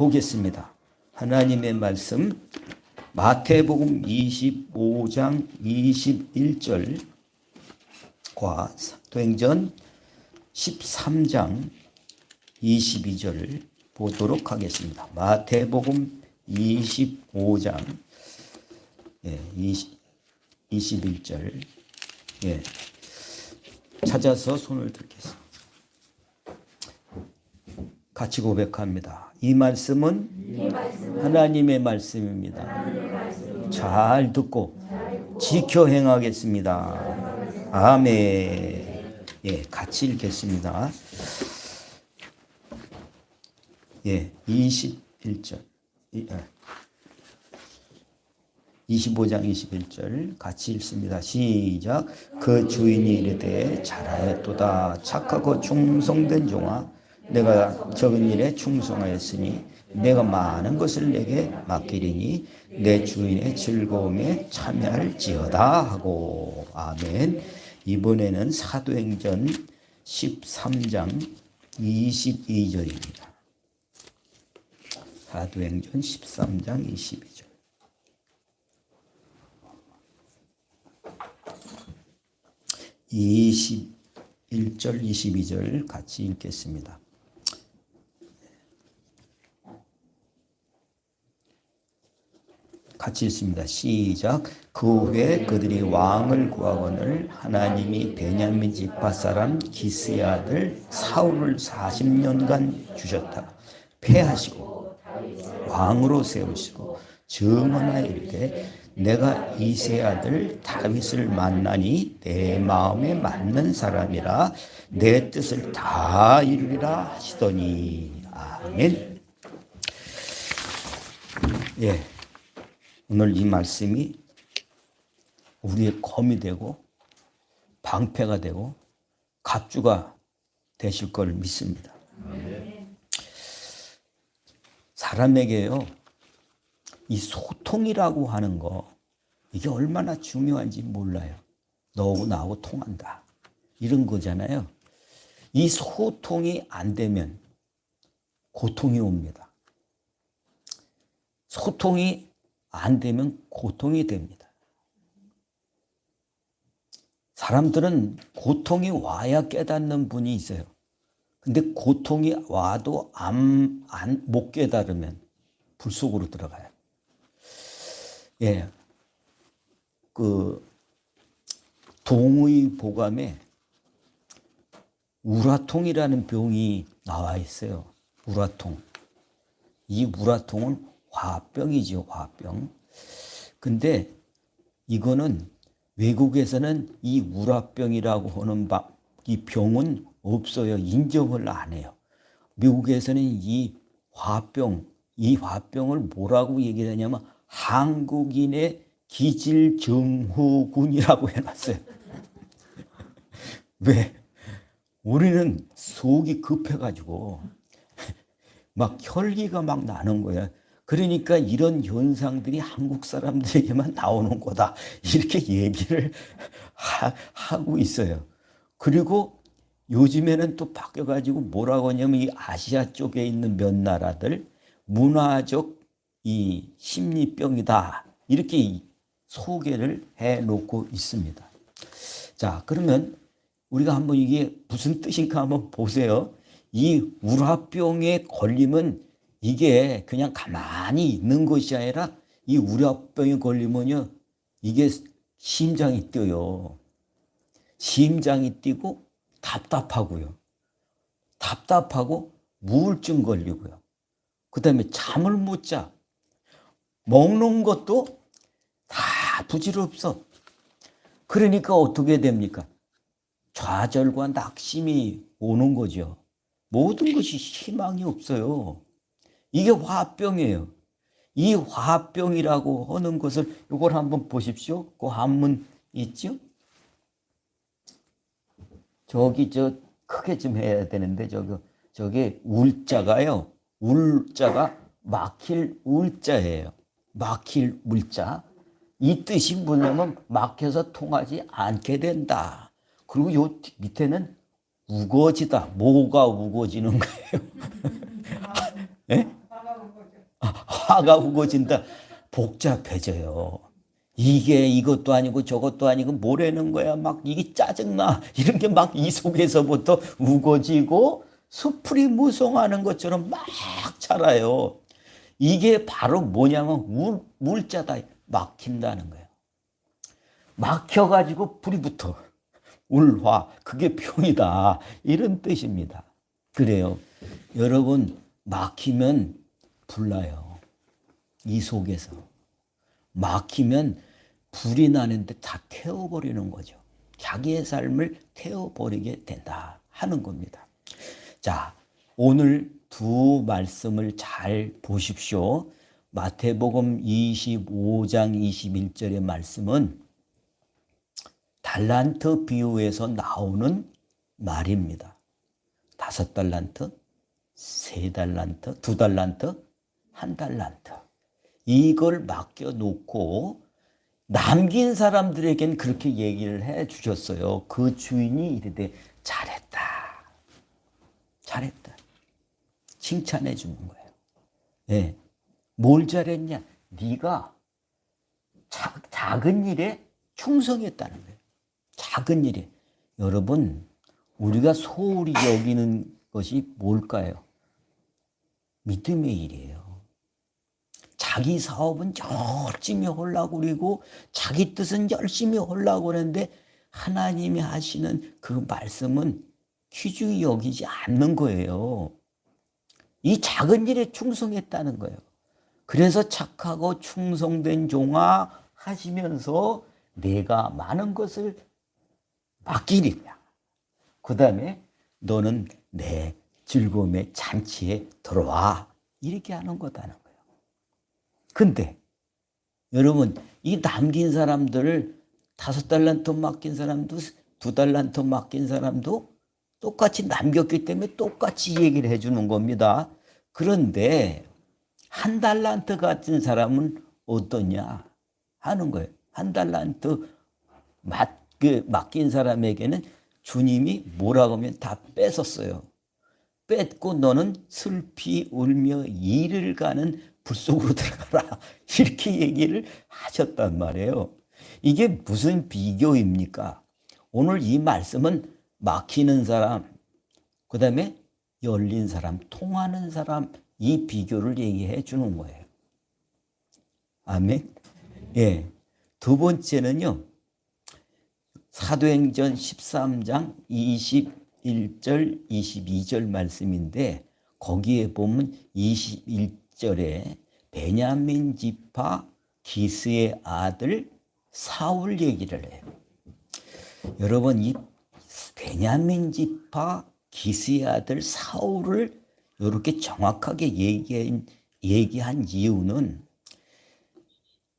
보겠습니다. 하나님의 말씀 마태복음 25장 21절과 사도행전 13장 22절을 보도록 하겠습니다. 마태복음 25장 21절 찾아서 손을 들겠습니다. 같이 고백합니다. 이 말씀은 하나님의 말씀입니다. 잘 듣고 지켜 행하겠습니다. 아멘. 같이 읽겠습니다. 21절. 25장 21절 같이 읽습니다. 시작. 그 주인이 이르되 잘하였도다 착하고 충성된 종아, 내가 적은 일에 충성하였으니 내가 많은 것을 내게 맡기리니 내 주인의 즐거움에 참여할지어다 하고. 아멘. 이번에는 사도행전 13장 22절입니다. 사도행전 13장 22절. (21절) 22절 같이 읽겠습니다. 같이 읽습니다. 시작. 그 후에 그들이 왕을 구하거늘 하나님이 베냐민 지파 사람 기스의 아들 사울을 40년간 주셨다. 패하시고 왕으로 세우시고 증언하여 이르되 내가 이새의 아들 다윗을 만나니 내 마음에 맞는 사람이라 내 뜻을 다 이루리라 하시더니. 아멘. 오늘 이 말씀이 우리의 검이 되고 방패가 되고 갑주가 되실 걸 믿습니다. 사람에게요, 이 소통이라고 하는 거, 이게 얼마나 중요한지 몰라요. 너하고 나하고 통한다, 이런 거잖아요. 이 소통이 안 되면 고통이 옵니다. 소통이 안 되면 고통이 됩니다. 사람들은 고통이 와야 깨닫는 분이 있어요. 근데 고통이 와도 못 깨달으면 불 속으로 들어가요. 동의보감에 우라통이라는 병이 나와 있어요. 우라통. 이 우라통은 화병이죠, 화병. 근데 이거는 외국에서는 이 우라병이라고 하는 이 병은 없어요. 인정을 안 해요. 미국에서는 이 화병을 뭐라고 얘기하냐면 한국인의 기질증후군이라고 해놨어요. 왜? 우리는 속이 급해가지고 막 혈기가 막 나는 거야. 그러니까 이런 현상들이 한국 사람들에게만 나오는 거다, 이렇게 얘기를 하고 있어요. 그리고 요즘에는 또 바뀌어가지고 뭐라고 하냐면 이 아시아 쪽에 있는 몇 나라들 문화적 이 심리병이다, 이렇게 소개를 해놓고 있습니다. 자, 그러면 우리가 한번 이게 무슨 뜻인가 한번 보세요. 이 우라병에 걸리면 이게 그냥 가만히 있는 것이 아니라 이 우라병에 걸리면요, 이게 심장이 뛰어요. 심장이 뛰고 답답하고요. 답답하고 우울증 걸리고요. 그 다음에 잠을 못 자. 먹는 것도 다 부질없어. 그러니까 어떻게 됩니까? 좌절과 낙심이 오는 거죠. 모든 것이 희망이 없어요. 이게 화병이에요. 이 화병이라고 하는 것을 이걸 한번 보십시오. 그 한문 있죠? 저기 크게 좀 해야 되는데 저게 울자가요. 울자가 막힐 울자예요. 막힐 울자. 이 뜻이 뭐냐면 막혀서 통하지 않게 된다. 그리고 요 밑에는 우거지다. 뭐가 우거지는 거예요? 예? 화가 우거진다. 복잡해져요. 이게 이것도 아니고 저것도 아니고 뭐라는 거야. 막 이게 짜증나. 이런 게 막 이 속에서부터 우거지고 수풀이 무성하는 것처럼 막 자라요. 이게 바로 뭐냐면 물자다. 막힌다는 거예요. 막혀가지고 불이 붙어. 울화. 그게 병이다. 이런 뜻입니다. 그래요. 여러분 막히면 불나요. 이 속에서. 막히면 불이 나는데 다 태워버리는 거죠. 자기의 삶을 태워버리게 된다 하는 겁니다. 자, 오늘 두 말씀을 잘 보십시오. 마태복음 25장 21절의 말씀은 달란트 비유에서 나오는 말입니다. 5달란트, 3달란트, 2달란트, 1달란트. 이걸 맡겨놓고 남긴 사람들에겐 그렇게 얘기를 해 주셨어요. 그 주인이 이르되 잘했다. 잘했다. 칭찬해 주는 거예요. 네. 뭘 잘했냐? 네가 작은 일에 충성했다는 거예요. 작은 일에. 여러분, 우리가 소홀히 여기는 것이 뭘까요? 믿음의 일이에요. 자기 사업은 열심히 하려고 그러고 자기 뜻은 열심히 하려고 그러는데 하나님이 하시는 그 말씀은 귀중히 여기지 않는 거예요. 이 작은 일에 충성했다는 거예요. 그래서 착하고 충성된 종아 하시면서 내가 많은 것을 맡기리냐. 그 다음에 너는 내 즐거움의 잔치에 들어와. 이렇게 하는 거다는 거예요. 근데 여러분 이 남긴 사람들을 5달란트 맡긴 사람도 2달란트 맡긴 사람도 똑같이 남겼기 때문에 똑같이 얘기를 해주는 겁니다. 그런데 1달란트 같은 사람은 어떠냐 하는 거예요. 1달란트 맡긴 사람에게는 주님이 뭐라고 하면 다 뺏었어요. 뺏고 너는 슬피 울며 이를 가는 불 속으로 들어가라. 이렇게 얘기를 하셨단 말이에요. 이게 무슨 비교입니까? 오늘 이 말씀은 막히는 사람, 그 다음에 열린 사람, 통하는 사람, 이 비교를 얘기해 주는 거예요. 아멘. 예. 두 번째는요. 사도행전 13장 21절, 22절 말씀인데 거기에 보면 21절에 베냐민 지파 기스의 아들 사울 얘기를 해요. 여러분 이 베냐민 지파 기스의 아들 사울을 이렇게 정확하게 얘기한 이유는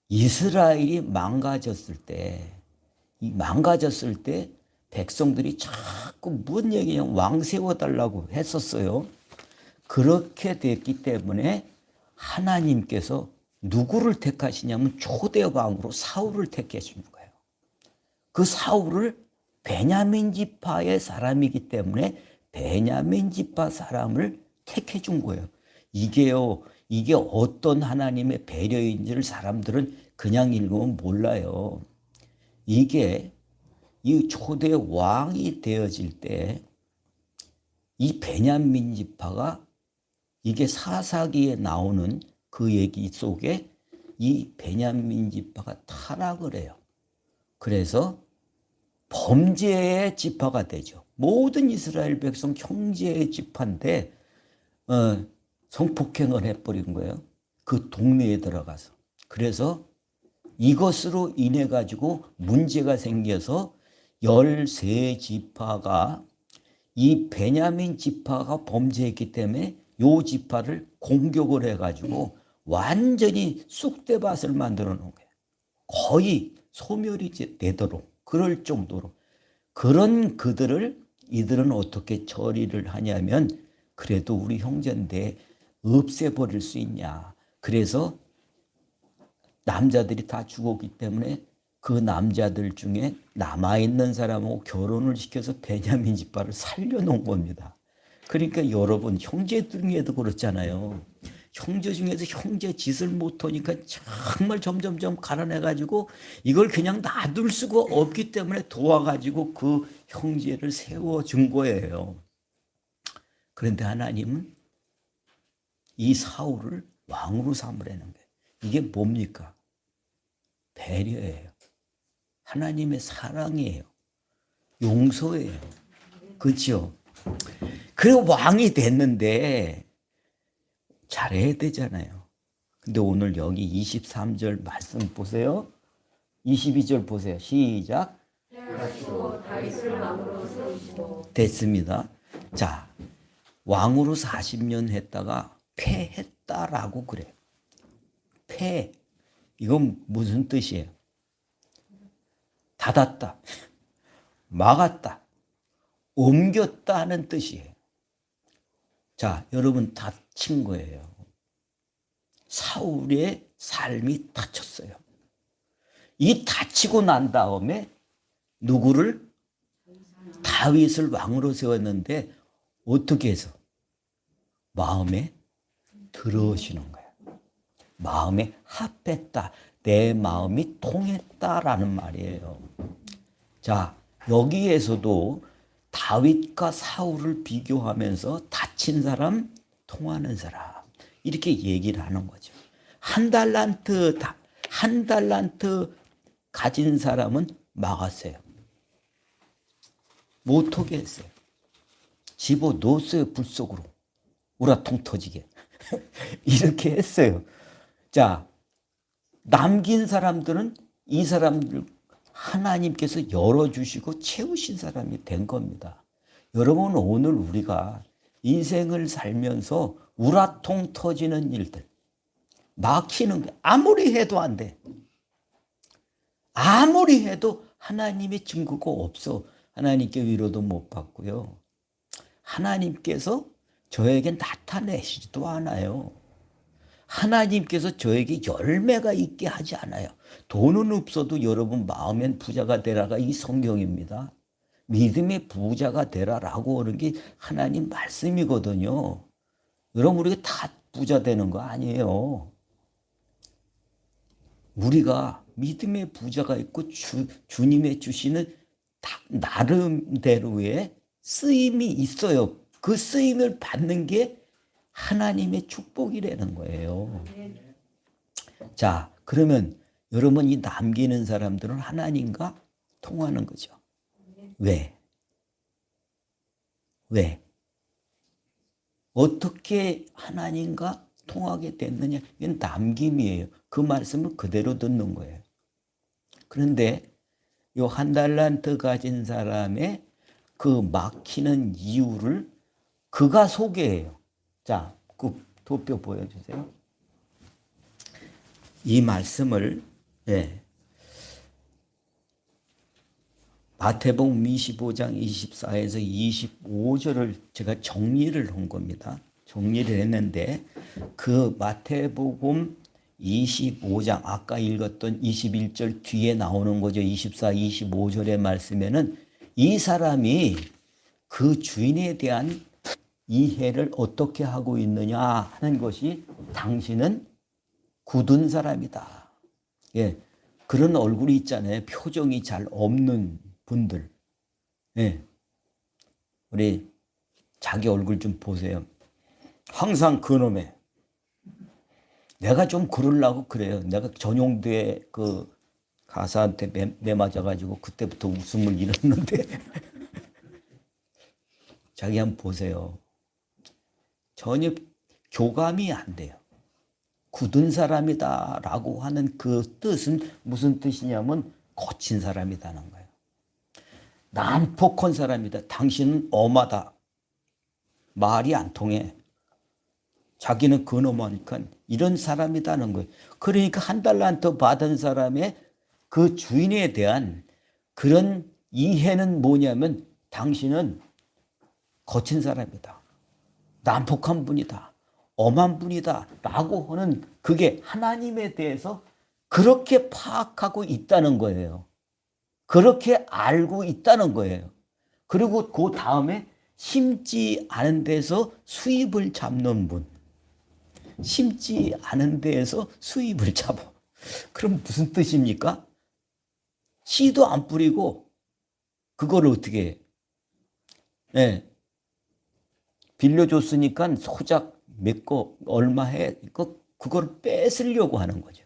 이스라엘이 망가졌을 때 백성들이 자꾸 뭔 얘기냐 왕 세워달라고 했었어요. 그렇게 됐기 때문에 하나님께서 누구를 택하시냐면 초대왕으로 사울을 택해 주는 거예요. 그 사울을 베냐민 지파의 사람이기 때문에 베냐민 지파 사람을 택해 준 거예요. 이게 어떤 하나님의 배려인지를 사람들은 그냥 읽으면 몰라요. 이게 이 초대 왕이 되어질 때 이 베냐민 지파가 이게 사사기에 나오는 그 얘기 속에 이 베냐민 지파가 타락을 해요. 그래서 범죄의 지파가 되죠. 모든 이스라엘 백성 형제의 지파인데 성폭행을 해버린 거예요. 그 동네에 들어가서. 그래서 이것으로 인해 가지고 문제가 생겨서 13지파가 이 베냐민 지파가 범죄했기 때문에 요 지파를 공격을 해가지고 완전히 쑥대밭을 만들어 놓은 거예요. 거의 소멸이 되도록 그럴 정도로. 그런 이들은 어떻게 처리를 하냐면 그래도 우리 형제인데 없애버릴 수 있냐. 그래서 남자들이 다 죽었기 때문에 그 남자들 중에 남아있는 사람하고 결혼을 시켜서 베냐민 지파를 살려놓은 겁니다. 그러니까 여러분 형제 중에도 그렇잖아요. 형제 중에서 형제 짓을 못하니까 정말 점점점 갈아내가지고 이걸 그냥 놔둘 수가 없기 때문에 도와가지고 그 형제를 세워준 거예요. 그런데 하나님은 이 사울을 왕으로 삼으라는 거예요. 이게 뭡니까? 배려예요. 하나님의 사랑이에요. 용서예요. 그렇죠? 그리고 왕이 됐는데 잘해야 되잖아요. 근데 오늘 여기 23절 말씀 보세요. 22절 보세요. 시작. 됐습니다. 자, 왕으로 40년 했다가 패했다라고 그래요. 패. 이건 무슨 뜻이에요? 닫았다, 막았다, 옮겼다 하는 뜻이에요. 자, 여러분 다친 거예요. 사울의 삶이 다쳤어요. 이 다치고 난 다음에 누구를? 다윗을 왕으로 세웠는데 어떻게 해서? 마음에 들으시는 거예요. 마음에 합했다. 내 마음이 통했다라는 말이에요. 자, 여기에서도 다윗과 사울을 비교하면서 다친 사람, 통하는 사람 이렇게 얘기를 하는 거죠. 한 달란트 가진 사람은 막았어요. 못하게 했어요. 집어넣었어요. 불 속으로. 우라통 터지게. 이렇게 했어요. 자, 남긴 사람들은 이 사람들 하나님께서 열어주시고 채우신 사람이 된 겁니다. 여러분, 오늘 우리가 인생을 살면서 우라통 터지는 일들, 막히는 게 아무리 해도 안 돼. 아무리 해도 하나님의 증거가 없어. 하나님께 위로도 못 받고요. 하나님께서 저에게 나타내시지도 않아요. 하나님께서 저에게 열매가 있게 하지 않아요. 돈은 없어도 여러분 마음엔 부자가 되라가 이 성경입니다. 믿음의 부자가 되라라고 하는 게 하나님 말씀이거든요. 여러분, 우리가 다 부자 되는 거 아니에요. 우리가 믿음의 부자가 있고 주님의 주시는 나름대로의 쓰임이 있어요. 그 쓰임을 받는 게 하나님의 축복이라는 거예요. 자, 그러면 여러분, 이 남기는 사람들은 하나님과 통하는 거죠. 왜? 어떻게 하나님과 통하게 됐느냐? 이건 남김이에요. 그 말씀을 그대로 듣는 거예요. 그런데 요 한 달란트 가진 사람의 그 막히는 이유를 그가 소개해요. 자, 그 도표 보여주세요. 이 말씀을 마태복음 25장 24에서 25절을 제가 정리를 한 겁니다. 정리를 했는데 그 마태복음 25장 아까 읽었던 21절 뒤에 나오는 거죠. 24, 25절의 말씀에는 이 사람이 그 주인에 대한 이해를 어떻게 하고 있느냐 하는 것이 당신은 굳은 사람이다. 예, 그런 얼굴이 있잖아요. 표정이 잘 없는 분들. 예, 우리 자기 얼굴 좀 보세요. 항상 그놈의 내가 좀 그러려고 그래요. 내가 전용대 그 가사한테 매 맞아가지고 그때부터 웃음을 잃었는데 자기 한번 보세요. 전혀 교감이 안 돼요. 굳은 사람이다 라고 하는 그 뜻은 무슨 뜻이냐면 거친 사람이다는 거예요. 난폭한 사람이다. 당신은 엄하다. 말이 안 통해. 자기는 근엄하니까 이런 사람이다는 거예요. 그러니까 한 달란트 받은 사람의 그 주인에 대한 그런 이해는 뭐냐면 당신은 거친 사람이다. 난폭한 분이다. 엄한 분이다. 라고 하는 그게 하나님에 대해서 그렇게 파악하고 있다는 거예요. 그렇게 알고 있다는 거예요. 그리고 그 다음에 심지 않은 데서 수입을 잡는 분. 심지 않은 데에서 수입을 잡아. 그럼 무슨 뜻입니까? 씨도 안 뿌리고 그걸 어떻게 해? 네. 빌려줬으니까 소작 몇 거 얼마 해? 그걸 뺏으려고 하는 거죠.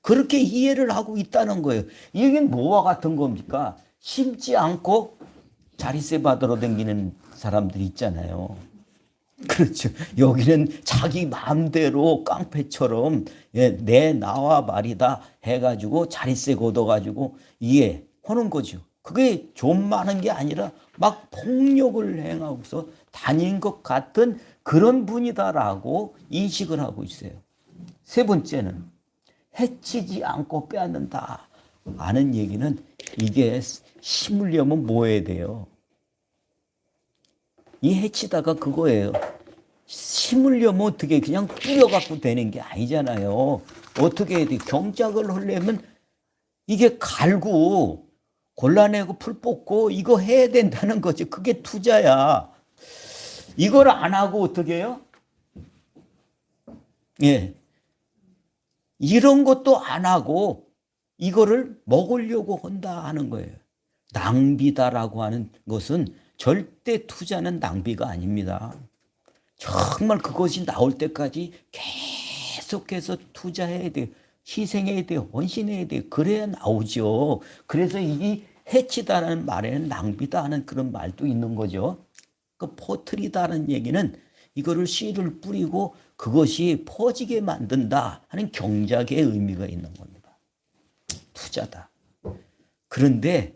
그렇게 이해를 하고 있다는 거예요. 이게 뭐와 같은 겁니까? 심지 않고 자릿세 받으러 다니는 사람들이 있잖아요. 그렇죠. 여기는 자기 마음대로 깡패처럼 내 나와 말이다 해가지고 자릿세 걷어가지고 이해하는 거죠. 그게 좀 많은 게 아니라 막 폭력을 행하고서 다닌 것 같은 그런 분이다라고 인식을 하고 있어요. 세 번째는 해치지 않고 빼앗는다. 아는 얘기는 이게 심으려면 뭐 해야 돼요? 이 해치다가 그거예요. 심으려면 어떻게 그냥 뿌려갖고 되는 게 아니잖아요. 어떻게 해야 돼? 경작을 하려면 이게 갈고 골라내고 풀 뽑고 이거 해야 된다는 거지. 그게 투자야. 이걸 안 하고 어떻게 해요? 예. 이런 것도 안 하고 이거를 먹으려고 한다 하는 거예요. 낭비다라고 하는 것은 절대 투자는 낭비가 아닙니다. 정말 그것이 나올 때까지 계속해서 투자해야 돼요. 희생해야 돼요. 헌신해야 돼요. 그래야 나오죠. 그래서 이 해치다라는 말에는 낭비다 하는 그런 말도 있는 거죠. 그 퍼뜨리다는 얘기는 이거를 씨를 뿌리고 그것이 퍼지게 만든다 하는 경작의 의미가 있는 겁니다. 투자다. 그런데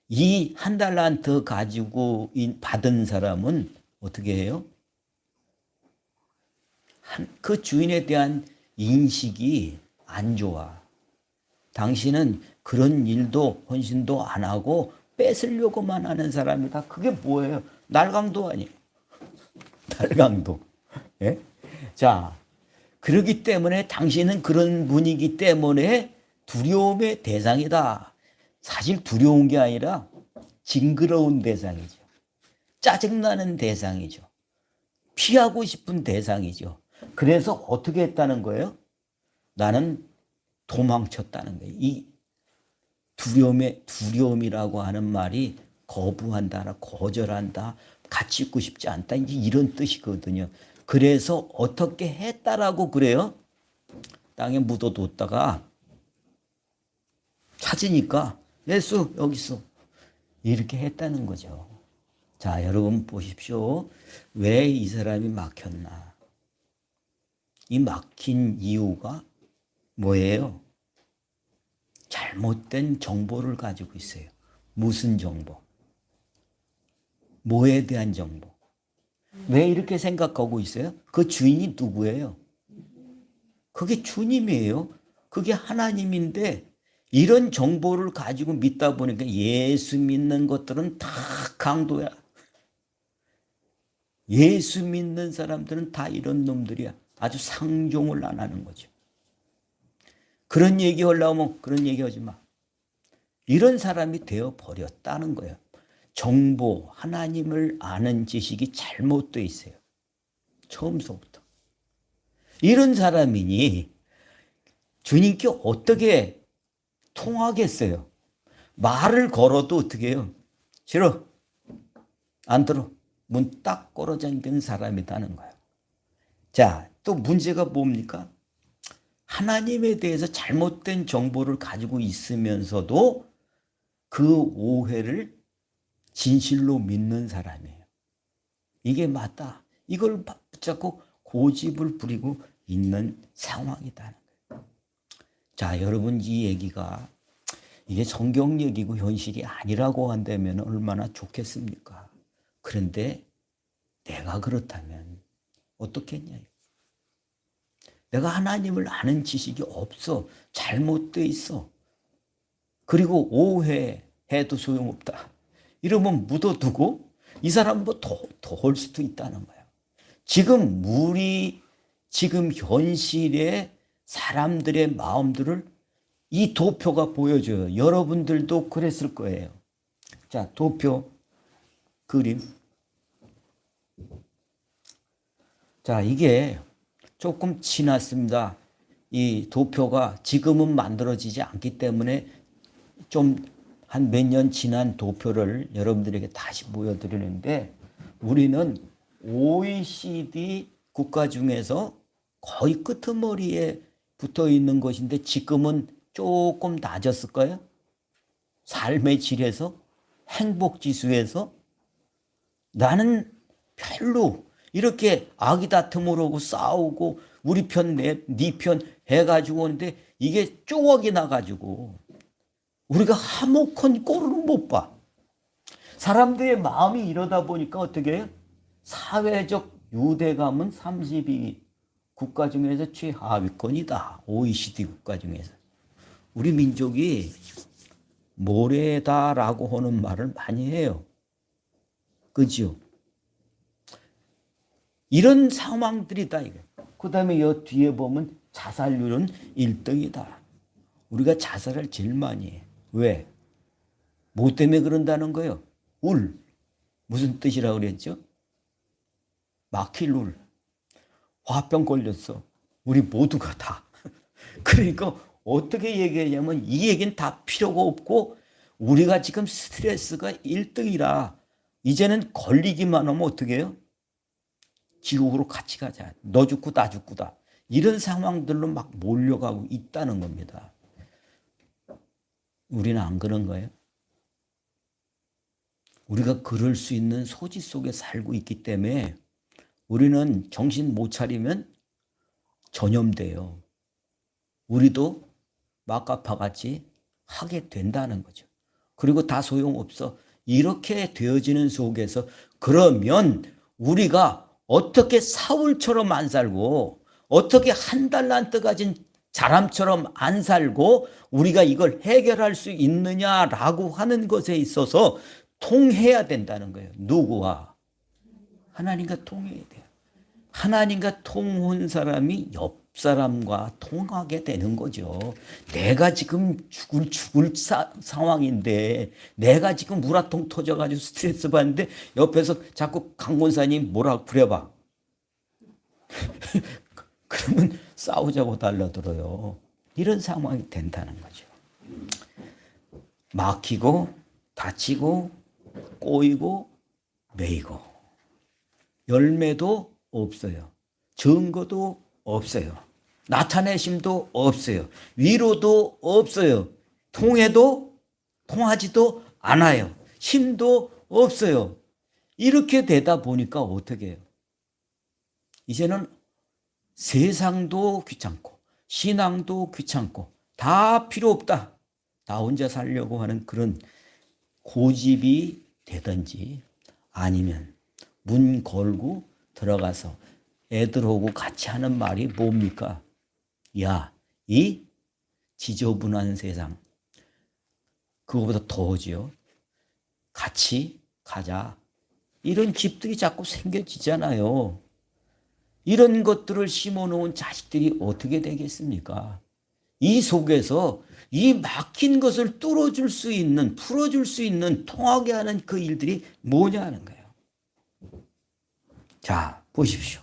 이 한 달란트 가지고 받은 사람은 어떻게 해요? 그 주인에 대한 인식이 안 좋아. 당신은 그런 일도 헌신도 안 하고 뺏으려고만 하는 사람이다. 그게 뭐예요? 날강도 아니에요. 날강도. 예? 자, 그렇기 때문에 당신은 그런 분이기 때문에 두려움의 대상이다. 사실 두려운 게 아니라 징그러운 대상이죠. 짜증나는 대상이죠. 피하고 싶은 대상이죠. 그래서 어떻게 했다는 거예요? 나는 도망쳤다는 거예요. 이 두려움이라고 하는 말이 거부한다, 거절한다, 같이 있고 싶지 않다, 이제 이런 뜻이거든요. 그래서 어떻게 했다라고 그래요? 땅에 묻어뒀다가 찾으니까 예수 여기 있어. 이렇게 했다는 거죠. 자, 여러분 보십시오. 왜 이 사람이 막혔나? 이 막힌 이유가 뭐예요? 잘못된 정보를 가지고 있어요. 무슨 정보? 뭐에 대한 정보? 왜 이렇게 생각하고 있어요? 그 주인이 누구예요? 그게 주님이에요. 그게 하나님인데 이런 정보를 가지고 믿다 보니까 예수 믿는 것들은 다 강도야. 예수 믿는 사람들은 다 이런 놈들이야. 아주 상종을 안 하는 거죠. 그런 얘기 하려면 그런 얘기 하지 마. 이런 사람이 되어버렸다는 거예요. 정보, 하나님을 아는 지식이 잘못되어 있어요. 처음서부터. 이런 사람이니 주님께 어떻게 통하겠어요? 말을 걸어도 어떻게 해요? 싫어. 안 들어. 문 딱 걸어 잠긴 사람이라는 거예요. 자, 또 문제가 뭡니까? 하나님에 대해서 잘못된 정보를 가지고 있으면서도 그 오해를 진실로 믿는 사람이에요. 이게 맞다. 이걸 붙잡고 고집을 부리고 있는 상황이다는 거예요. 자, 여러분 이 얘기가 이게 성경 얘기고 현실이 아니라고 한다면 얼마나 좋겠습니까? 그런데 내가 그렇다면 어떻겠냐? 내가 하나님을 아는 지식이 없어. 잘못돼 있어. 그리고 오해해도 소용없다. 이러면 묻어두고 이 사람 뭐 더 할 수도 있다는 거예요. 지금 지금 현실의 사람들의 마음들을 이 도표가 보여줘요. 여러분들도 그랬을 거예요. 자, 도표 그림. 자, 이게 조금 지났습니다. 이 도표가 지금은 만들어지지 않기 때문에 좀 한 몇 년 지난 도표를 여러분들에게 다시 보여드리는데, 우리는 OECD 국가 중에서 거의 끄트머리에 붙어 있는 것인데 지금은 조금 낮았을까요? 삶의 질에서, 행복 지수에서. 나는 별로 이렇게 아기다툼을 하고 싸우고 우리 편, 네 편 해가지고 오는데 이게 쪼각이 나가지고 우리가 화목한 꼴을 못 봐. 사람들의 마음이 이러다 보니까 어떻게 해요? 사회적 유대감은 32 국가 중에서 최하위권이다. OECD 국가 중에서. 우리 민족이 모래다라고 하는 말을 많이 해요. 그죠? 이런 상황들이다. 그 다음에 이 뒤에 보면 자살률은 1등이다. 우리가 자살을 제일 많이 해. 왜? 뭐 때문에 그런다는 거예요? 울. 무슨 뜻이라고 그랬죠? 막힐 울. 화병 걸렸어. 우리 모두가 다. 그러니까 어떻게 얘기하냐면 이 얘기는 다 필요가 없고 우리가 지금 스트레스가 1등이라 이제는 걸리기만 하면 어떻게 해요? 지옥으로 같이 가자. 너 죽고 나 죽고다. 이런 상황들로 막 몰려가고 있다는 겁니다. 우리는 안 그런 거예요? 우리가 그럴 수 있는 소지 속에 살고 있기 때문에 우리는 정신 못 차리면 전염돼요. 우리도 마카파같이 하게 된다는 거죠. 그리고 다 소용없어. 이렇게 되어지는 속에서 그러면 우리가 어떻게 사울처럼 안 살고 어떻게 한 달란트 가진 사람처럼 안 살고 우리가 이걸 해결할 수 있느냐라고 하는 것에 있어서 통해야 된다는 거예요. 누구와? 하나님과 통해야 돼요. 하나님과 통한 사람이 옆 사람과 통하게 되는 거죠. 내가 지금 죽을 상황인데 내가 지금 우라통 터져가지고 스트레스 받는데 옆에서 자꾸 강 권사님 뭐라 그래봐. 그러면 싸우자고 달라들어요. 이런 상황이 된다는 거죠. 막히고 다치고 꼬이고 매이고 열매도 없어요. 증거도 없어요. 나타내심도 없어요. 위로도 없어요. 통하지도 않아요. 힘도 없어요. 이렇게 되다 보니까 어떻게 해요? 이제는 세상도 귀찮고 신앙도 귀찮고 다 필요 없다. 나 혼자 살려고 하는 그런 고집이 되든지 아니면 문 걸고 들어가서 애들하고 같이 하는 말이 뭡니까? 야, 이 지저분한 세상. 그거보다 더하지요. 같이 가자. 이런 집들이 자꾸 생겨지잖아요. 이런 것들을 심어놓은 자식들이 어떻게 되겠습니까? 이 속에서 이 막힌 것을 뚫어줄 수 있는, 풀어줄 수 있는, 통하게 하는 그 일들이 뭐냐는 거예요. 자, 보십시오.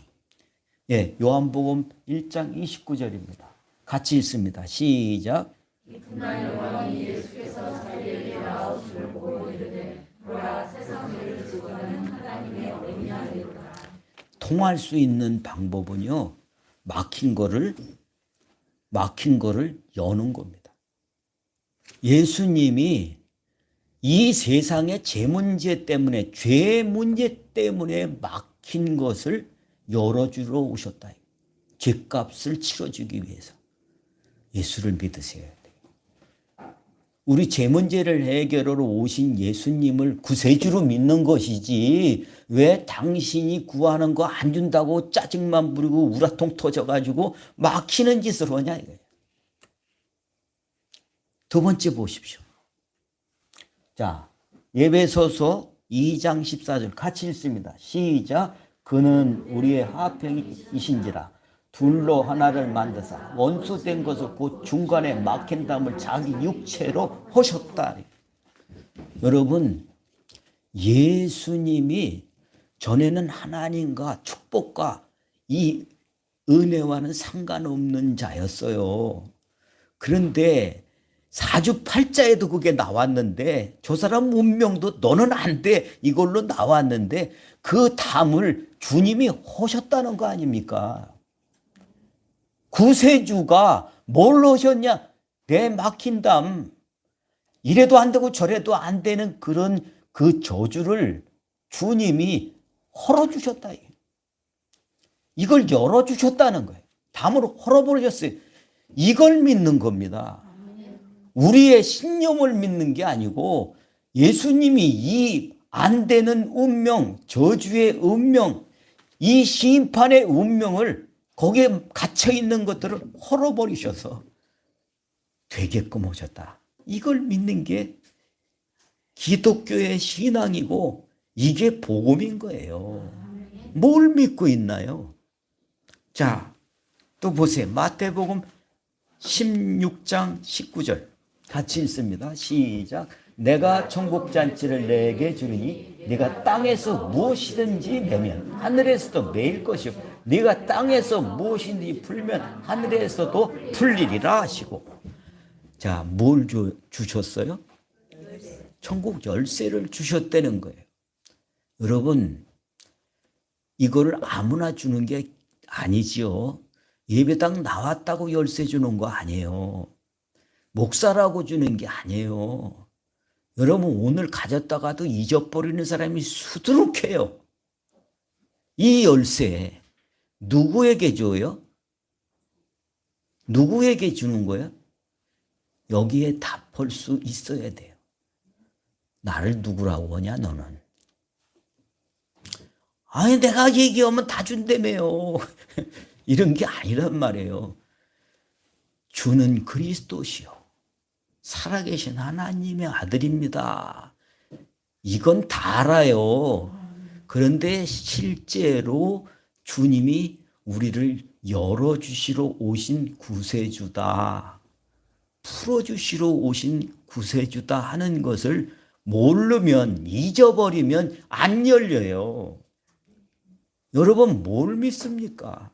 예, 요한복음 1장 29절입니다. 같이 읽습니다. 시작. 이튿날 여호와는 예수께서 자기에게 나오심을 보고 이르되 보라 세상 죄를 지고 가는 하나님의 어린이 아니로다. 통할 수 있는 방법은요, 막힌 거를 여는 겁니다. 예수님이 이 세상의 죄 문제 때문에 막힌 것을 열어주러 오셨다. 죄값을 치러주기 위해서. 예수를 믿으셔야 돼요. 우리 죄 문제를 해결하러 오신 예수님을 구세주로 믿는 것이지 왜 당신이 구하는 거 안 준다고 짜증만 부리고 우라통 터져가지고 막히는 짓을 하냐 이거예요. 두 번째 보십시오. 자, 에베소서 2장 14절 같이 읽습니다. 시작. 그는 우리의 화평이신지라 둘로 하나를 만드사 원수된 것을 곧 중간에 막힌 담을 자기 육체로 하셨다. 여러분, 예수님이 전에는 하나님과 축복과 이 은혜와는 상관없는 자였어요. 그런데 사주팔자에도 그게 나왔는데 저 사람 운명도 너는 안 돼 이걸로 나왔는데 그 담을 주님이 하셨다는 거 아닙니까? 구세주가 뭘 하셨냐? 내 막힌 담, 이래도 안 되고 저래도 안 되는 그런 그 저주를 주님이 헐어주셨다. 이걸 열어주셨다는 거예요. 담으로 헐어버리셨어요. 이걸 믿는 겁니다. 우리의 신념을 믿는 게 아니고 예수님이 이 안 되는 운명, 저주의 운명, 이 심판의 운명을 거기에 갇혀 있는 것들을 헐어버리셔서 되게끔 하셨다. 이걸 믿는 게 기독교의 신앙이고 이게 복음인 거예요. 뭘 믿고 있나요? 자, 또 보세요. 마태복음 16장 19절 같이 읽습니다. 시작. 내가 천국잔치를 내게 주리니 네가 땅에서 무엇이든지 내면 하늘에서도 매일 것이요 네가 땅에서 무엇이든지 풀면 하늘에서도 풀리리라 하시고, 자, 뭘 주셨어요? 천국 열쇠를 주셨다는 거예요. 여러분, 이거를 아무나 주는 게 아니지요. 예배당 나왔다고 열쇠 주는 거 아니에요. 목사라고 주는 게 아니에요. 여러분, 오늘 가졌다가도 잊어버리는 사람이 수두룩해요. 이 열쇠 누구에게 줘요? 누구에게 주는 거예요? 여기에 답할 수 있어야 돼요. 나를 누구라고 하냐 너는? 아니 내가 얘기하면 다 준다며요. 이런 게 아니란 말이에요. 주는 그리스도시요 살아계신 하나님의 아들입니다. 이건 다 알아요. 그런데 실제로 주님이 우리를 열어주시러 오신 구세주다, 풀어주시러 오신 구세주다 하는 것을 모르면, 잊어버리면 안 열려요. 여러분, 뭘 믿습니까?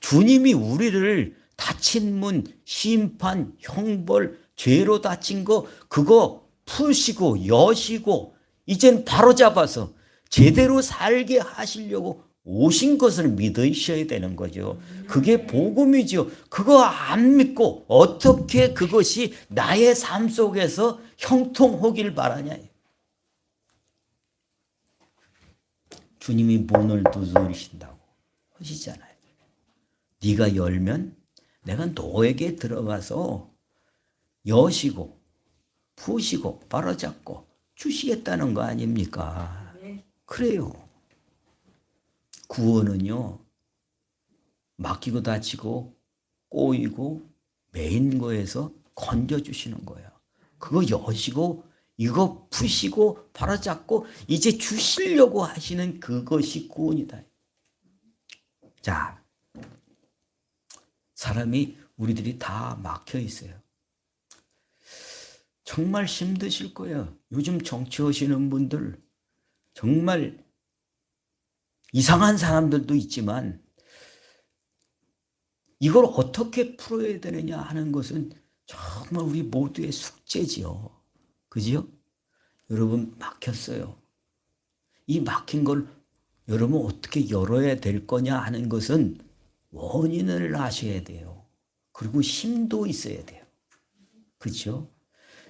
주님이 우리를 닫힌 문, 심판, 형벌, 죄로 닫힌 거 그거 푸시고 여시고 이젠 바로잡아서 제대로 살게 하시려고 오신 것을 믿으셔야 되는 거죠. 그게 복음이죠. 그거 안 믿고 어떻게 그것이 나의 삶 속에서 형통하길 바라냐. 주님이 문을 두드리신다고 하시잖아요. 네가 열면 내가 너에게 들어가서 여시고 푸시고 바로잡고 주시겠다는 거 아닙니까? 그래요. 구원은요, 맡기고 다치고 꼬이고 매인 거에서 건져주시는 거예요. 그거 여시고 이거 푸시고 바로잡고 이제 주시려고 하시는 그것이 구원이다. 자, 사람이 우리들이 다 막혀 있어요. 정말 힘드실 거예요. 요즘 정치하시는 분들 정말 이상한 사람들도 있지만 이걸 어떻게 풀어야 되느냐 하는 것은 정말 우리 모두의 숙제지요. 그지요? 여러분, 막혔어요. 이 막힌 걸 여러분 어떻게 열어야 될 거냐 하는 것은 원인을 아셔야 돼요. 그리고 힘도 있어야 돼요. 그렇죠?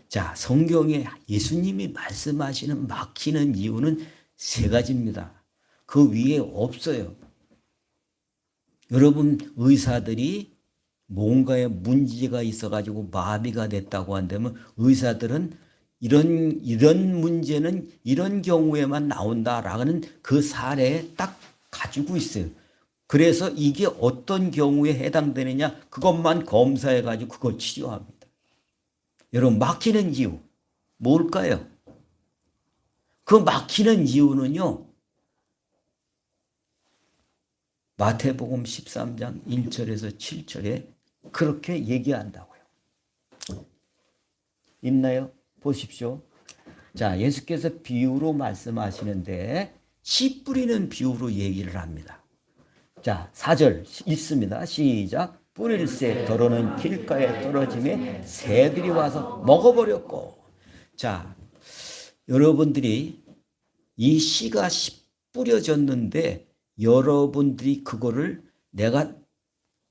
자, 성경에 예수님이 말씀하시는 막히는 이유는 세 가지입니다. 그 위에 없어요. 여러분, 의사들이 뭔가에 문제가 있어가지고 마비가 됐다고 한다면 의사들은 이런 문제는 이런 경우에만 나온다라는 그 사례에 딱 가지고 있어요. 그래서 이게 어떤 경우에 해당되느냐 그것만 검사해가지고 그걸 치료합니다. 여러분, 막히는 이유 뭘까요? 그 막히는 이유는요, 마태복음 13장 1절에서 7절에 그렇게 얘기한다고요. 있나요? 보십시오. 자, 예수께서 비유로 말씀하시는데 씨 뿌리는 비유로 얘기를 합니다. 자, 4절 읽습니다. 시작. 뿌릴새 더러는 길가에 떨어짐에 새들이 와서 먹어버렸고. 자, 여러분들이 이 씨가 뿌려졌는데 여러분들이 그거를 내가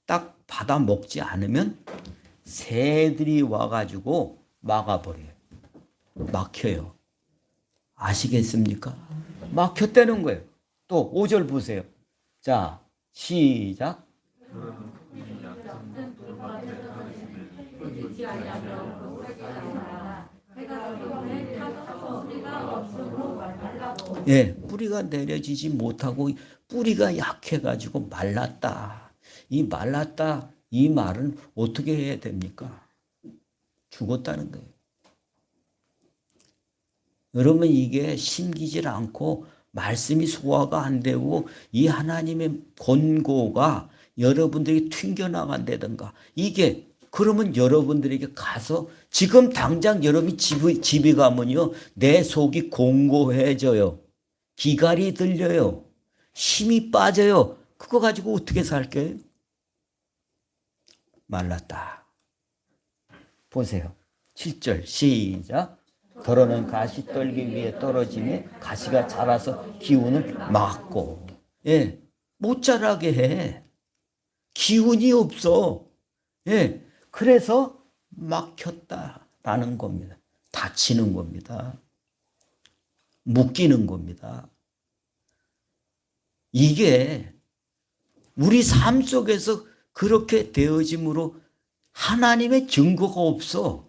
딱 받아 먹지 않으면 새들이 와가지고 막아버려요. 막혀요. 아시겠습니까? 막혔다는 거예요. 또 5절 보세요. 자, 시작. 예, 뿌리가 내려지지 못하고 뿌리가 약해가지고 말랐다. 이 말랐다, 이 말은 어떻게 해야 됩니까? 죽었다는 거예요. 여러분, 이게 심기질 않고 말씀이 소화가 안 되고 이 하나님의 권고가 여러분들에게 튕겨나간다든가 이게 그러면 여러분들에게 가서 지금 당장 여러분이 집에 가면요 내 속이 공고해져요. 기갈이 들려요. 힘이 빠져요. 그거 가지고 어떻게 살게요? 말랐다. 보세요. 7절 시작. 더러는 가시떨기 위에 떨어지며 가시가 자라서 기운을 막고. 예, 못 자라게 해. 기운이 없어. 예, 그래서 막혔다라는 겁니다. 다치는 겁니다. 묶이는 겁니다. 이게 우리 삶 속에서 그렇게 되어짐으로 하나님의 증거가 없어.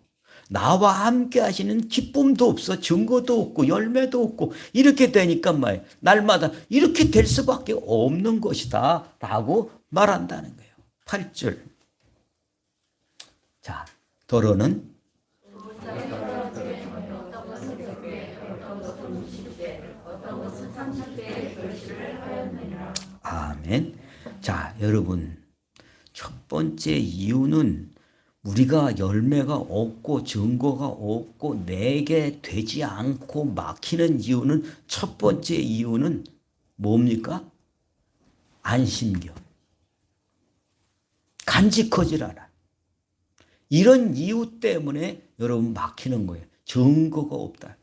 나와 함께 하시는 기쁨도 없어. 증거도 없고 열매도 없고 이렇게 되니까 말이야. 날마다 이렇게 될 수밖에 없는 것이다 라고 말한다는 거예요. 8절. 자, 더러는 아멘. 자, 여러분 첫 번째 이유는 우리가 열매가 없고 증거가 없고 내게 되지 않고 막히는 이유는 첫 번째 이유는 뭡니까? 안심경. 간직하질 않아. 이런 이유 때문에 여러분 막히는 거예요. 증거가 없다.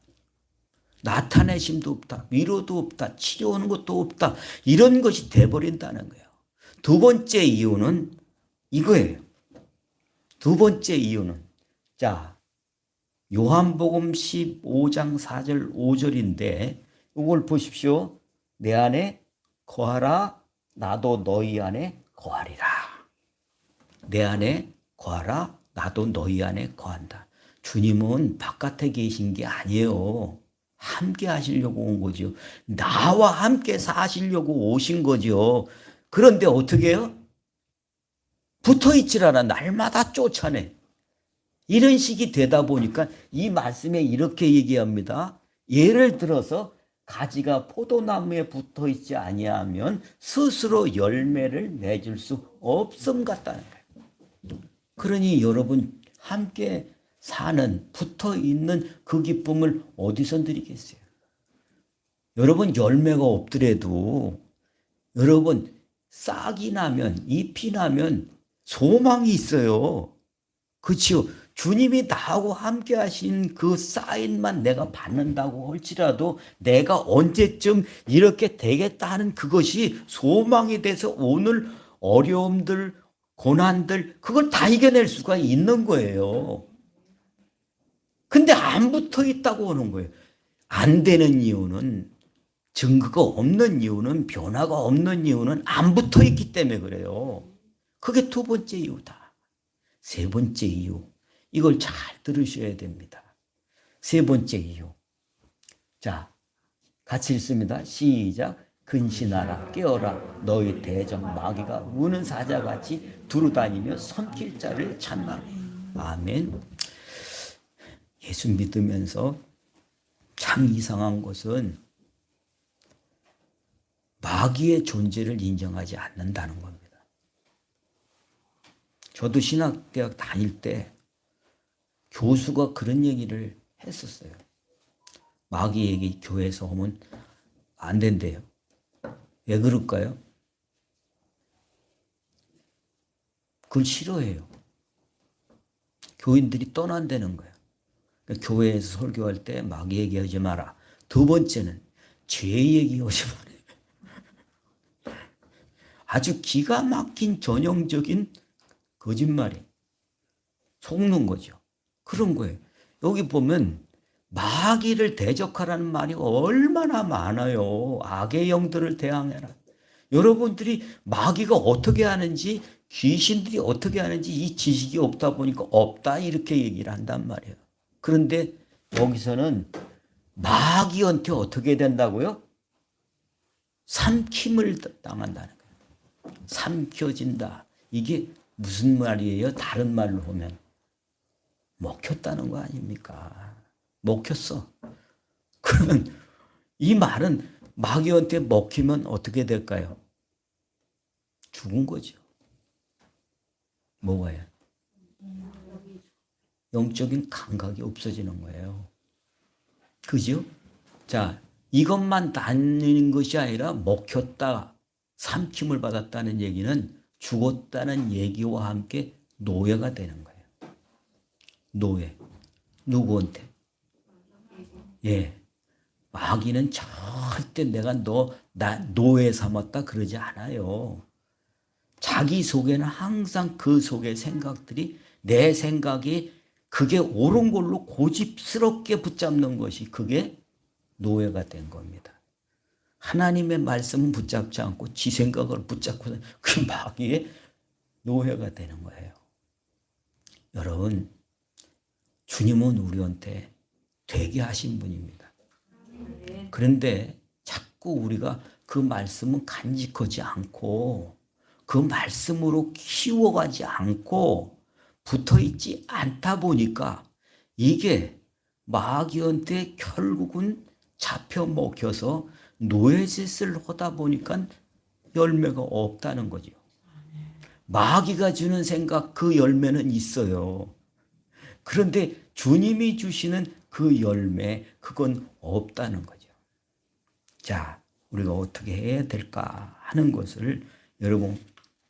나타내심도 없다. 위로도 없다. 치료하는 것도 없다. 이런 것이 돼버린다는 거예요. 두 번째 이유는 이거예요. 두 번째 이유는 자 요한복음 15장 4절 5절인데 이걸 보십시오. 내 안에 거하라 나도 너희 안에 거하리라. 내 안에 거하라 나도 너희 안에 거한다. 주님은 바깥에 계신 게 아니에요. 함께 하시려고 온 거죠. 나와 함께 사시려고 오신 거죠. 그런데 어떻게 해요? 붙어있질 않아. 날마다 쫓아내. 이런 식이 되다 보니까 이 말씀에 이렇게 얘기합니다. 예를 들어서 가지가 포도나무에 붙어있지 아니하면 스스로 열매를 맺을 수 없음 같다는 거예요. 그러니 여러분 함께 사는 붙어있는 그 기쁨을 어디서 누리겠어요? 여러분 열매가 없더라도 여러분 싹이 나면 잎이 나면 소망이 있어요. 그렇죠? 주님이 나하고 함께 하신 그 사인만 내가 받는다고 할지라도 내가 언제쯤 이렇게 되겠다 하는 그것이 소망이 돼서 오늘 어려움들, 고난들 그걸 다 이겨낼 수가 있는 거예요. 근데 안 붙어 있다고 하는 거예요. 안 되는 이유는 증거가 없는 이유는 변화가 없는 이유는 안 붙어 있기 때문에 그래요. 그게 두 번째 이유다. 세 번째 이유. 이걸 잘 들으셔야 됩니다. 세 번째 이유. 자, 같이 읽습니다. 시작. 근신하라 깨어라 너희 대적 마귀가 우는 사자같이 두루다니며 손길자를 찾나니. 아멘. 예수 믿으면서 참 이상한 것은 마귀의 존재를 인정하지 않는다는 겁니다. 저도 신학대학 다닐 때 교수가 그런 얘기를 했었어요. 마귀 얘기 교회에서 하면 안 된대요. 왜 그럴까요? 그걸 싫어해요. 교인들이 떠난다는 거예요. 그러니까 교회에서 설교할 때 마귀 얘기하지 마라. 두 번째는 죄 얘기하지 마라. 아주 기가 막힌 전형적인 거짓말이 속는 거죠. 그런 거예요. 여기 보면 마귀를 대적하라는 말이 얼마나 많아요. 악의 영들을 대항해라. 여러분들이 마귀가 어떻게 하는지, 귀신들이 어떻게 하는지 이 지식이 없다 보니까 없다 이렇게 얘기를 한단 말이에요. 그런데 여기서는 마귀한테 어떻게 된다고요? 삼킴을 당한다는 거예요. 삼켜진다. 이게 무슨 말이에요? 다른 말로 하면 먹혔다는 거 아닙니까? 먹혔어. 그러면 이 말은 마귀한테 먹히면 어떻게 될까요? 죽은 거죠. 뭐가요? 영적인 감각이 없어지는 거예요. 그죠? 자, 이것만 다니는 것이 아니라 먹혔다, 삼킴을 받았다는 얘기는 죽었다는 얘기와 함께 노예가 되는 거예요. 노예. 누구한테? 예. 마귀는 절대 내가 나 노예 삼았다 그러지 않아요. 자기 속에는 항상 그 속의 생각들이 내 생각이 그게 옳은 걸로 고집스럽게 붙잡는 것이 그게 노예가 된 겁니다. 하나님의 말씀은 붙잡지 않고 지 생각을 붙잡고 그 마귀의 노예가 되는 거예요. 여러분, 주님은 우리한테 되게 하신 분입니다. 그런데 자꾸 우리가 그 말씀은 간직하지 않고 그 말씀으로 키워가지 않고 붙어있지 않다 보니까 이게 마귀한테 결국은 잡혀 먹혀서 노예짓을 하다 보니까 열매가 없다는 거죠. 마귀가 주는 생각 그 열매는 있어요. 그런데 주님이 주시는 그 열매 그건 없다는 거죠. 자, 우리가 어떻게 해야 될까 하는 것을 여러분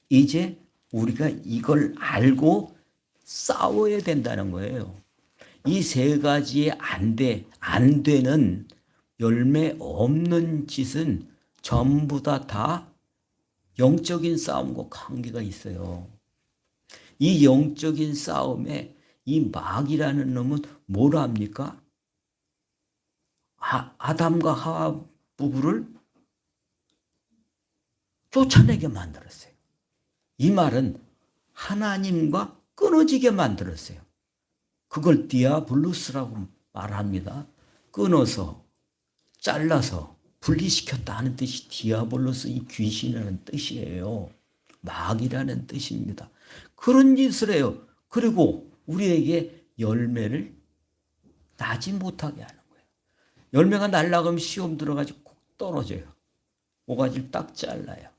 이제 우리가 이걸 알고 싸워야 된다는 거예요. 이 세 가지에 안 되는 열매 없는 짓은 전부 다 영적인 싸움과 관계가 있어요. 이 영적인 싸움에 이 마귀라는 놈은 뭘 합니까? 아담과 하와 부부를 쫓아내게 만들었어요. 이 말은 하나님과 끊어지게 만들었어요. 그걸 디아블로스라고 말합니다. 끊어서, 잘라서, 분리시켰다 하는 뜻이 디아블로스, 이 귀신이라는 뜻이에요. 마귀라는 뜻입니다. 그런 짓을 해요. 그리고 우리에게 열매를 나지 못하게 하는 거예요. 열매가 날아가면 시험 들어가지고 콕 떨어져요. 모가지를 딱 잘라요.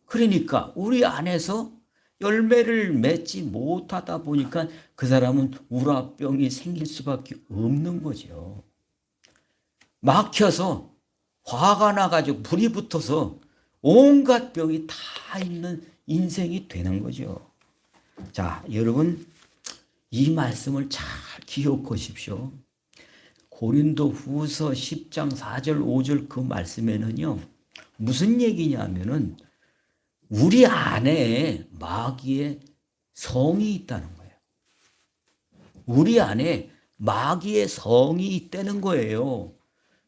그러니까 우리 안에서 열매를 맺지 못하다 보니까 그 사람은 우라병이 생길 수밖에 없는 거죠. 막혀서 화가 나가지고 불이 붙어서 온갖 병이 다 있는 인생이 되는 거죠. 자, 여러분 이 말씀을 잘 기억하십시오. 고린도 후서 10장 4절 5절 그 말씀에는요. 무슨 얘기냐면은 우리 안에 마귀의 성이 있다는 거예요. 우리 안에 마귀의 성이 있다는 거예요.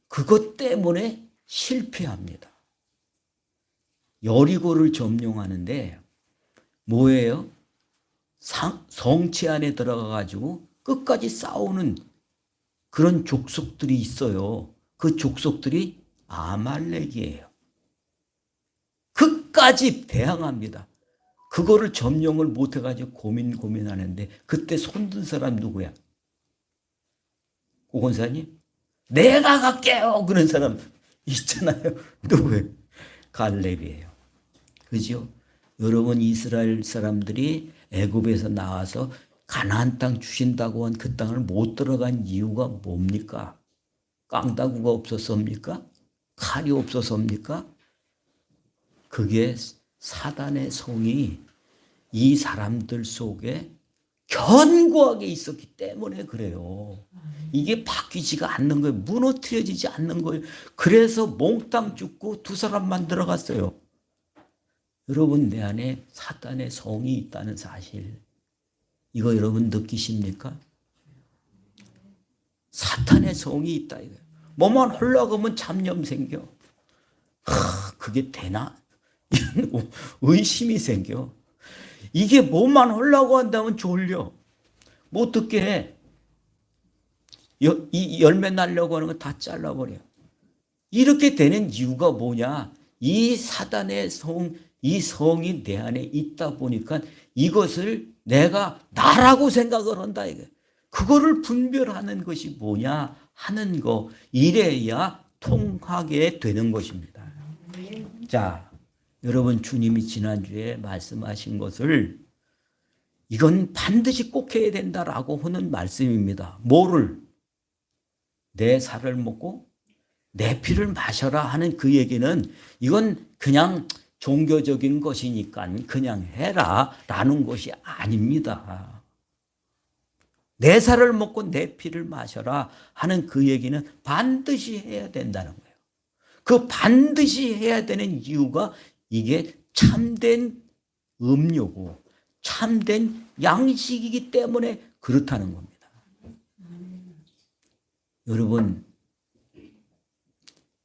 그것 때문에 실패합니다. 여리고를 점령하는데 뭐예요? 성체 안에 들어가가지고 끝까지 싸우는 그런 족속들이 있어요. 그 족속들이 아말렉이에요. 끝까지 대항합니다. 그거를 점령을 못해가지고 고민하는데 그때 손든 사람 누구야? 고 권사님? 내가 갈게요. 그런 사람 있잖아요. 누구예요? 갈렙이에요. 그죠? 여러분 이스라엘 사람들이 애굽에서 나와서 가나안 땅 주신다고 한 그 땅을 못 들어간 이유가 뭡니까? 깡다구가 없어서입니까? 칼이 없어서입니까? 그게 사단의 성이 이 사람들 속에 견고하게 있었기 때문에 그래요. 이게 바뀌지가 않는 거예요. 무너뜨려지지 않는 거예요. 그래서 몽땅 죽고 두 사람만 들어갔어요. 여러분, 내 안에 사탄의 성이 있다는 사실, 이거 여러분 느끼십니까? 사탄의 성이 있다 이거예요. 뭐만 흘러가면 잡념 생겨. 그게 되나? 이런 의심이 생겨. 이게 뭐만 하려고 한다면 졸려. 못 듣게 해. 이 열매 날려고 하는 거 다 잘라버려. 이렇게 되는 이유가 뭐냐? 이 사단의 성, 이 성이 내 안에 있다 보니까 이것을 내가 나라고 생각을 한다 이거예요. 그거를 분별하는 것이 뭐냐 하는 거, 이래야 통하게 되는 것입니다. 자, 여러분, 주님이 지난주에 말씀하신 것을 이건 반드시 꼭 해야 된다라고 하는 말씀입니다. 뭐를? 내 살을 먹고 내 피를 마셔라 하는 그 얘기는 이건 그냥 종교적인 것이니까 그냥 해라 라는 것이 아닙니다. 내 살을 먹고 내 피를 마셔라 하는 그 얘기는 반드시 해야 된다는 거예요. 그 반드시 해야 되는 이유가 이게 참된 음료고 참된 양식이기 때문에 그렇다는 겁니다. 여러분,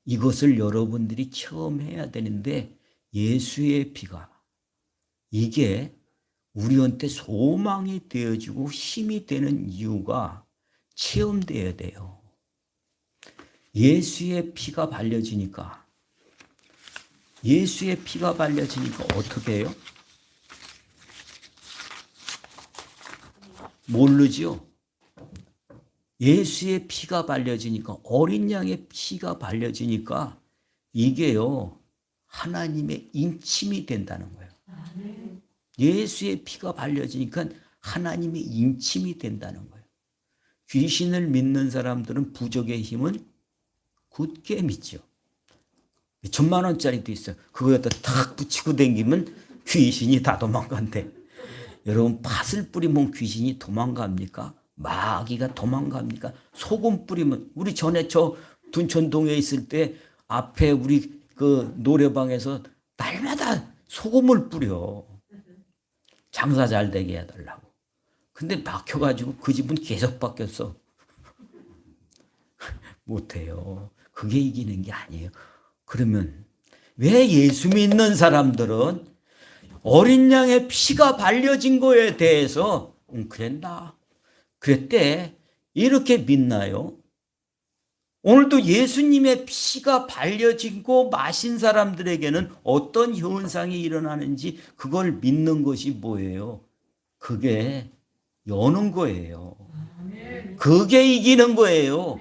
이것을 여러분들이 체험해야 되는데 예수의 피가 이게 우리한테 소망이 되어지고 힘이 되는 이유가 체험되어야 돼요. 예수의 피가 발려지니까 어떻게 해요? 모르죠? 예수의 피가 발려지니까, 어린 양의 피가 발려지니까 이게요, 하나님의 인침이 된다는 거예요. 예수의 피가 발려지니까 하나님의 인침이 된다는 거예요. 귀신을 믿는 사람들은 부적의 힘은 굳게 믿죠. 1,000만 원짜리도 있어요. 그거에다 탁 붙이고 다니면 귀신이 다 도망간대. 여러분, 팥을 뿌리면 귀신이 도망갑니까? 마귀가 도망갑니까? 소금 뿌리면, 우리 전에 저 둔천동에 있을 때 앞에 우리 그 노래방에서 날마다 소금을 뿌려. 장사 잘 되게 해달라고. 근데 막혀가지고 그 집은 계속 바뀌었어. 못해요. 그게 이기는 게 아니에요. 그러면 왜 예수 믿는 사람들은 어린 양의 피가 발려진 거에 대해서 그랬나? 그랬대. 이렇게 믿나요? 오늘도 예수님의 피가 발려지고 마신 사람들에게는 어떤 현상이 일어나는지 그걸 믿는 것이 뭐예요? 그게 여는 거예요. 그게 이기는 거예요.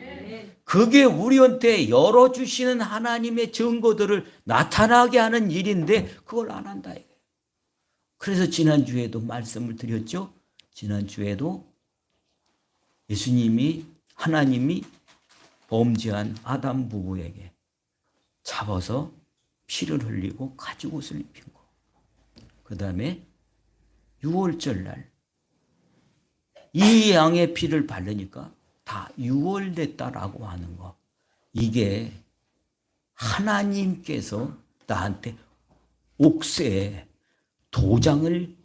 그게 우리한테 열어주시는 하나님의 증거들을 나타나게 하는 일인데 그걸 안 한다. 그래서 지난주에도 말씀을 드렸죠. 지난주에도 예수님이, 하나님이 범죄한 아담 부부에게 잡아서 피를 흘리고 가죽옷을 입힌 거. 그 다음에 6월절 날 이 양의 피를 바르니까 다 6월 됐다라고 하는 거. 이게 하나님께서 나한테 옥새에 도장을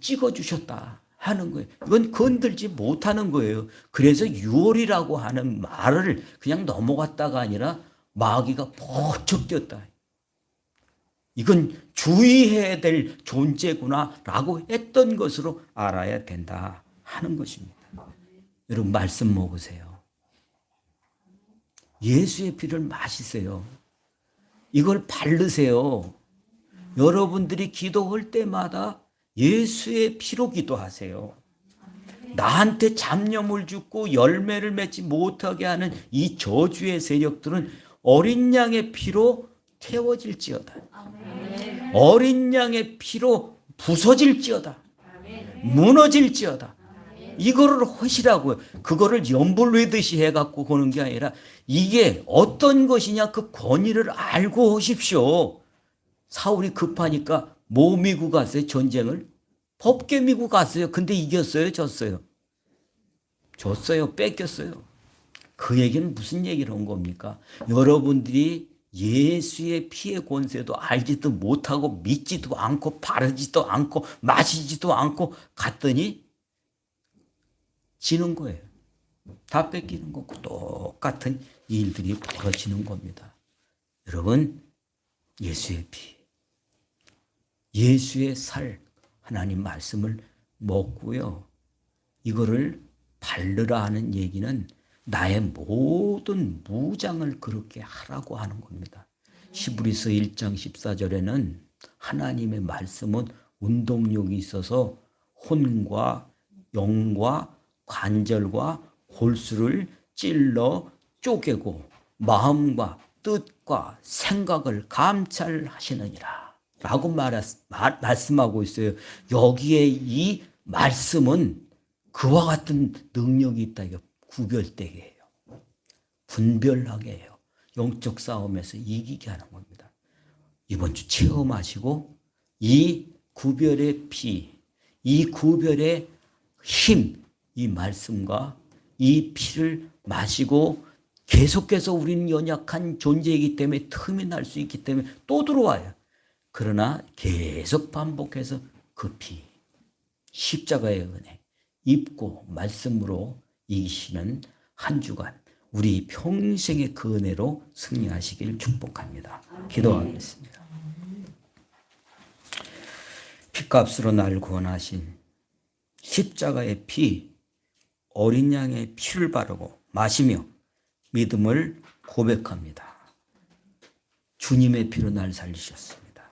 찍어주셨다 하는 거예요. 이건 건들지 못하는 거예요. 그래서 6월이라고 하는 말을 그냥 넘어갔다가 아니라 마귀가 번쩍 뛰었다. 이건 주의해야 될 존재구나라고 했던 것으로 알아야 된다 하는 것입니다. 여러분, 말씀 먹으세요. 예수의 피를 마시세요. 이걸 바르세요. 여러분들이 기도할 때마다 예수의 피로 기도하세요. 나한테 잡념을 주고 열매를 맺지 못하게 하는 이 저주의 세력들은 어린 양의 피로 태워질지어다. 어린 양의 피로 부서질지어다. 무너질지어다. 이거를 하시라고요. 그거를 염불외듯이 해갖고 보는 게 아니라 이게 어떤 것이냐 그 권위를 알고 하십시오. 사울이 급하니까 뭐 미고 갔어요? 전쟁을? 법계 미고 갔어요. 근데 이겼어요? 졌어요? 졌어요. 뺏겼어요. 그 얘기는 무슨 얘기를 한 겁니까? 여러분들이 예수의 피의 권세도 알지도 못하고 믿지도 않고 바르지도 않고 마시지도 않고 갔더니 지는 거예요. 다 뺏기는 거고 똑같은 일들이 벌어지는 겁니다. 여러분, 예수의 피, 예수의 살, 하나님 말씀을 먹고요. 이거를 바르라 하는 얘기는 나의 모든 무장을 그렇게 하라고 하는 겁니다. 히브리서 1장 14절에는 하나님의 말씀은 운동력이 있어서 혼과 영과 관절과 골수를 찔러 쪼개고 마음과 뜻과 생각을 감찰하시느니라 라고 말씀하고 있어요. 여기에 이 말씀은 그와 같은 능력이 있다. 이거 구별되게 해요. 분별하게 해요. 영적 싸움에서 이기게 하는 겁니다. 이번 주 체험하시고 이 구별의 피, 이 구별의 힘, 이 말씀과 이 피를 마시고 계속해서 우리는 연약한 존재이기 때문에 틈이 날 수 있기 때문에 또 들어와요. 그러나 계속 반복해서 그 피, 십자가의 은혜, 입고 말씀으로 이기시는 한 주간 우리 평생의 그 은혜로 승리하시길 축복합니다. 기도하겠습니다. 피값으로 날 구원하신 십자가의 피, 어린 양의 피를 바르고 마시며 믿음을 고백합니다. 주님의 피로 날 살리셨습니다.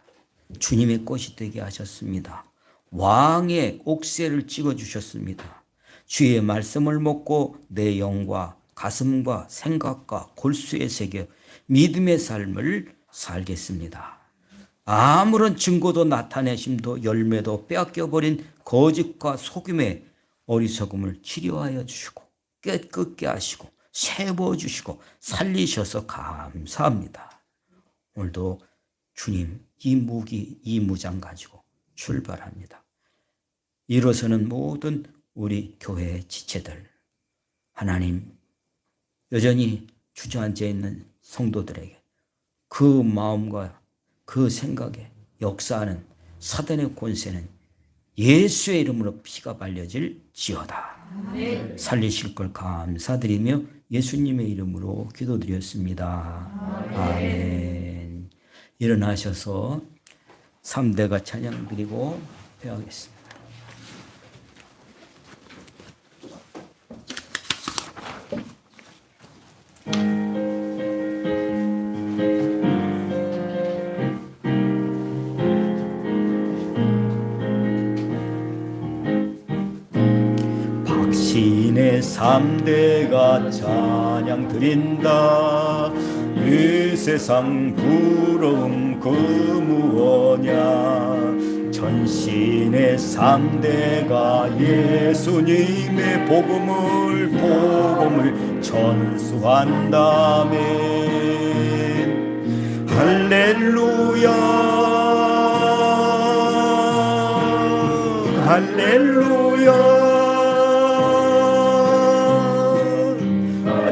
주님의 꽃이 되게 하셨습니다. 왕의 옥새를 찍어주셨습니다. 주의 말씀을 먹고 내 영과 가슴과 생각과 골수에 새겨 믿음의 삶을 살겠습니다. 아무런 증거도 나타내심도 열매도 빼앗겨버린 거짓과 속임의 어리석음을 치료하여 주시고 깨끗게 하시고 세워주시고 살리셔서 감사합니다. 오늘도 주님 이 무기 이 무장 가지고 출발합니다. 일어서는 모든 우리 교회의 지체들, 하나님 여전히 주저앉아 있는 성도들에게 그 마음과 그 생각에 역사하는 사단의 권세는 예수의 이름으로 피가 발려질지어다. 살리실 걸 감사드리며 예수님의 이름으로 기도드렸습니다. 아멘. 일어나셔서 3대가 찬양 드리고 회하겠습니다. 박신의 3대가 찬양 드린다. 이 세상 부러움 그 무엇냐. 전신의 3대가 예수님의 복음을 전수한다면 할렐루야 할렐루야.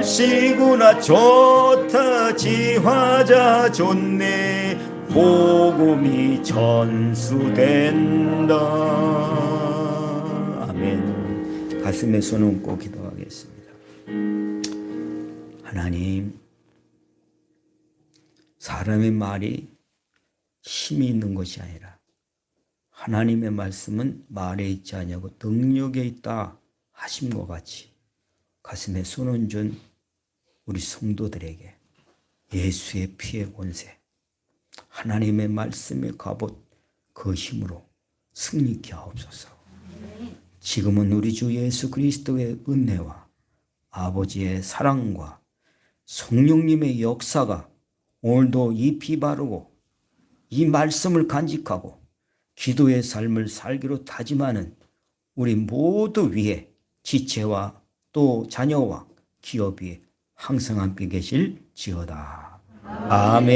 시구나 좋다 지화자 좋네 복음이 전수된다. 아멘. 가슴에 손 얹고 기도하겠습니다. 하나님, 사람의 말이 힘이 있는 것이 아니라 하나님의 말씀은 말에 있지 아니하고 능력에 있다 하심과 같이 가슴에 손 얹은 우리 성도들에게 예수의 피의 권세, 하나님의 말씀의 갑옷 그 힘으로 승리케 하옵소서. 지금은 우리 주 예수 그리스도의 은혜와 아버지의 사랑과 성령님의 역사가 오늘도 이 피 바르고 이 말씀을 간직하고 기도의 삶을 살기로 다짐하는 우리 모두 위에 지체와 또 자녀와 기업 위에 항상 함께 계실지어다. 아멘.